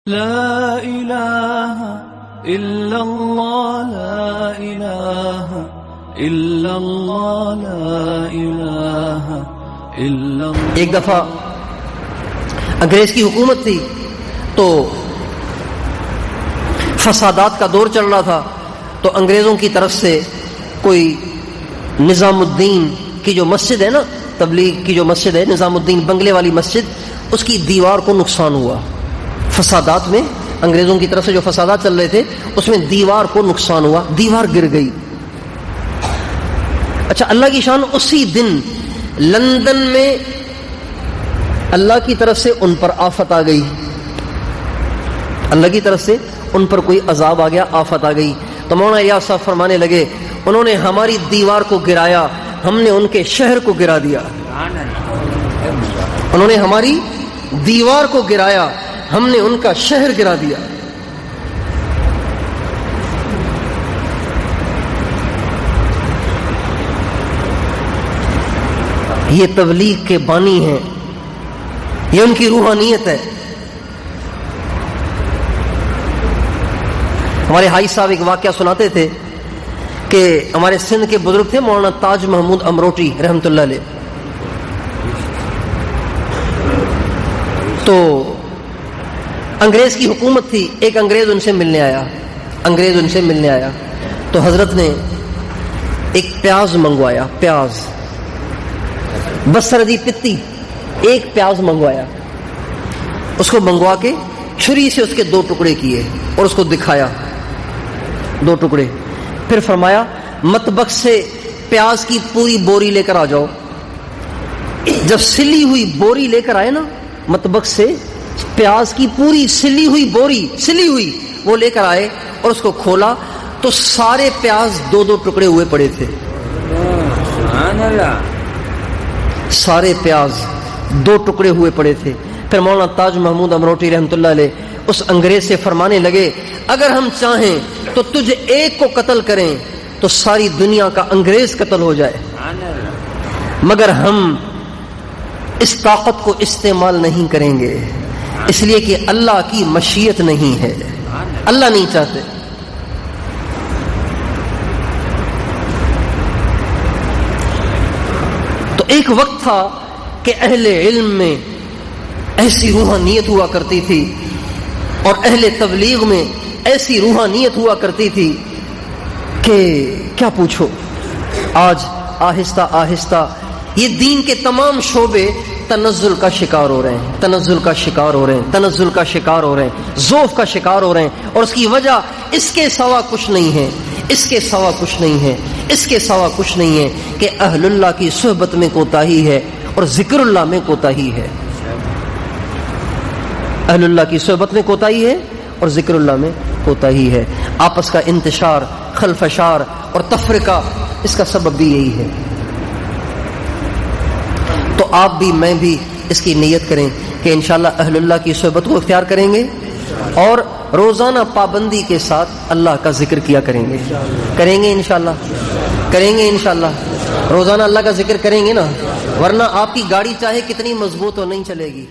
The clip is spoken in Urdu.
لا الہ الا اللہ لا الہ الا اللہ لا الہ الا اللہ. ایک دفعہ انگریز کی حکومت تھی تو فسادات کا دور چل رہا تھا، تو انگریزوں کی طرف سے کوئی نظام الدین کی جو مسجد ہے نا، تبلیغ کی جو مسجد ہے نظام الدین بنگلے والی مسجد، اس کی دیوار کو نقصان ہوا. فسادات میں انگریزوں کی طرف سے جو فسادات چل رہے تھے اس میں دیوار کو نقصان ہوا، دیوار گر گئی. اچھا، اللہ کی شان، اسی دن لندن میں اللہ کی طرف سے ان پر آفت آ گئی. اللہ کی طرف سے ان پر کوئی عذاب آ گیا، آفت آ گئی. تو مولانا الیاس صاحب فرمانے لگے انہوں نے ہماری دیوار کو گرایا، ہم نے ان کے شہر کو گرا دیا. انہوں نے ہماری دیوار کو گرایا، ہم نے ان کا شہر گرا دیا. یہ تبلیغ کے بانی ہیں، یہ ان کی روحانیت ہے. ہمارے حاج صاحب ایک واقعہ سناتے تھے کہ ہمارے سندھ کے بزرگ تھے مولانا تاج محمود امروٹی رحمۃ اللہ علیہ. تو انگریز کی حکومت تھی، ایک انگریز ان سے ملنے آیا. تو حضرت نے ایک پیاز منگوایا، پیاز بسردی پتی، ایک پیاز منگوایا. اس کو منگوا کے چھری سے اس کے 2 ٹکڑے کیے اور اس کو دکھایا 2 ٹکڑے. پھر فرمایا مطبخ سے پیاز کی پوری بوری لے کر آ جاؤ. جب سلی ہوئی بوری لے کر آئے نا، مطبخ سے پیاز کی پوری سلی ہوئی بوری، سلی ہوئی وہ لے کر آئے اور اس کو کھولا تو سارے پیاز 2 ٹکڑے ہوئے پڑے تھے. سبحان اللہ. سارے پیاز 2 ٹکڑے ہوئے پڑے تھے. پھر مولانا تاج محمود امروٹی رحمۃ اللہ علیہ اس انگریز سے فرمانے لگے اگر ہم چاہیں تو تجھے ایک کو قتل کریں تو ساری دنیا کا انگریز قتل ہو جائے، مگر ہم اس طاقت کو استعمال نہیں کریں گے، اس لیے کہ اللہ کی مشیت نہیں ہے، اللہ نہیں چاہتے. تو ایک وقت تھا کہ اہل علم میں ایسی روحانیت ہوا کرتی تھی اور اہل تبلیغ میں ایسی روحانیت ہوا کرتی تھی کہ کیا پوچھو. آج آہستہ آہستہ یہ دین کے تمام شعبے تنزل کا شکار ہو رہے ہیں، ذوف کا شکار ہو رہے ہیں. اور اس کی وجہ اس کے سوا کچھ نہیں ہے کہ اہل اللہ کی صحبت میں کوتاہی ہے اور ذکر اللہ میں کوتاہی ہے. اہل اللہ کی صحبت میں کوتاہی ہے اور ذکر اللہ میں کوتاہی ہے. آپس کا انتشار، خلفشار اور تفرقہ، اس کا سبب بھی یہی ہے. تو آپ بھی میں بھی اس کی نیت کریں کہ انشاءاللہ اہل اللہ کی صحبت کو اختیار کریں گے اور روزانہ پابندی کے ساتھ اللہ کا ذکر کیا کریں گے انشاءاللہ. روزانہ اللہ کا ذکر کریں گے نا، ورنہ آپ کی گاڑی چاہے کتنی مضبوط ہو نہیں چلے گی.